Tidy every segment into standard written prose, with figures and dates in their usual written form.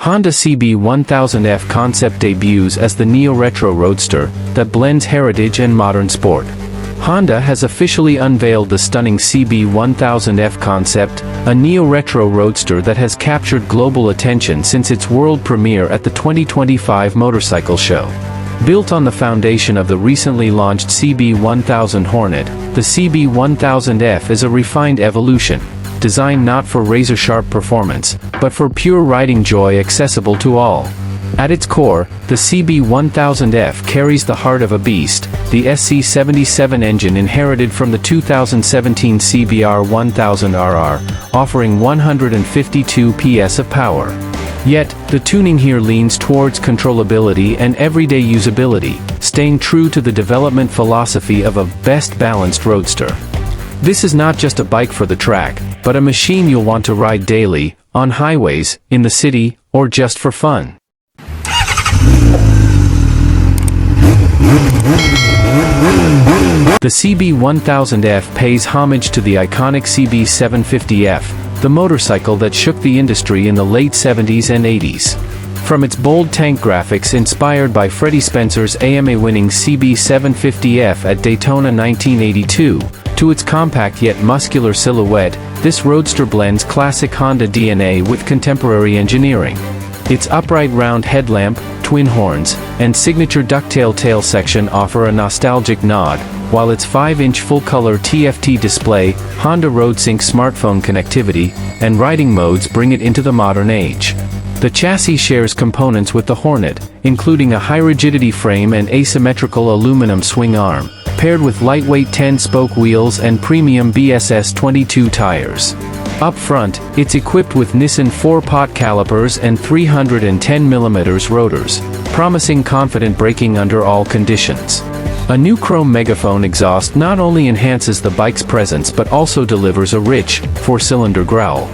Honda CB1000F Concept debuts as the neo-retro roadster that blends heritage and modern sport. Honda has officially unveiled the stunning CB1000F Concept, a neo-retro roadster that has captured global attention since its world premiere at the 2025 motorcycle show. Built on the foundation of the recently launched CB1000 Hornet, the CB1000F is a refined evolution, designed not for razor-sharp performance, but for pure riding joy accessible to all. At its core, the CB1000F carries the heart of a beast, the SC77 engine inherited from the 2017 CBR1000RR, offering 152 PS of power. Yet, the tuning here leans towards controllability and everyday usability, staying true to the development philosophy of a best-balanced roadster. This is not just a bike for the track, but a machine you'll want to ride daily, on highways, in the city, or just for fun. The CB1000F pays homage to the iconic CB750F, the motorcycle that shook the industry in the late 70s and 80s. From its bold tank graphics inspired by Freddie Spencer's AMA-winning CB750F at Daytona 1982, to its compact yet muscular silhouette, this roadster blends classic Honda DNA with contemporary engineering. Its upright round headlamp, twin horns, and signature ducktail tail section offer a nostalgic nod, while its 5-inch full-color TFT display, Honda RoadSync smartphone connectivity, and riding modes bring it into the modern age. The chassis shares components with the Hornet, including a high-rigidity frame and asymmetrical aluminum swing arm, paired with lightweight 10-spoke wheels and premium BSS 22 tires. Up front, it's equipped with Nissan 4-pot calipers and 310mm rotors, promising confident braking under all conditions. A new chrome megaphone exhaust not only enhances the bike's presence but also delivers a rich, 4-cylinder growl.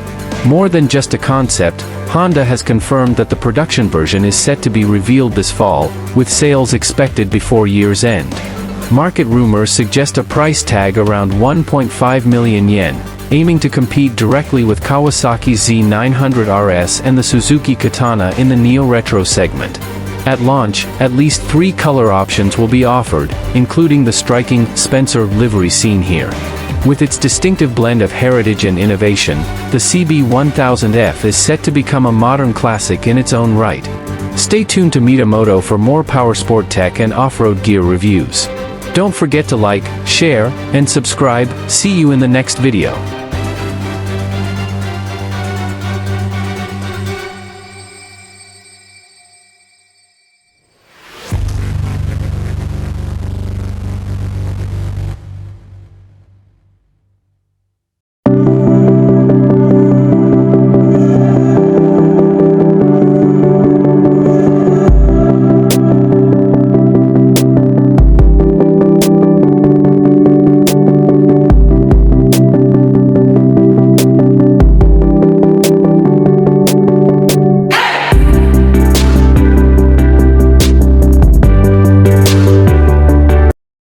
More than just a concept, Honda has confirmed that the production version is set to be revealed this fall, with sales expected before year's end. Market rumors suggest a price tag around 1.5 million yen, aiming to compete directly with Kawasaki's Z900RS and the Suzuki Katana in the neo-retro segment. At launch, at least 3 color options will be offered, including the striking Spencer livery seen here. With its distinctive blend of heritage and innovation, the CB1000F is set to become a modern classic in its own right. Stay tuned to Mitamoto for more powersport tech and off-road gear reviews. Don't forget to like, share, and subscribe. See you in the next video.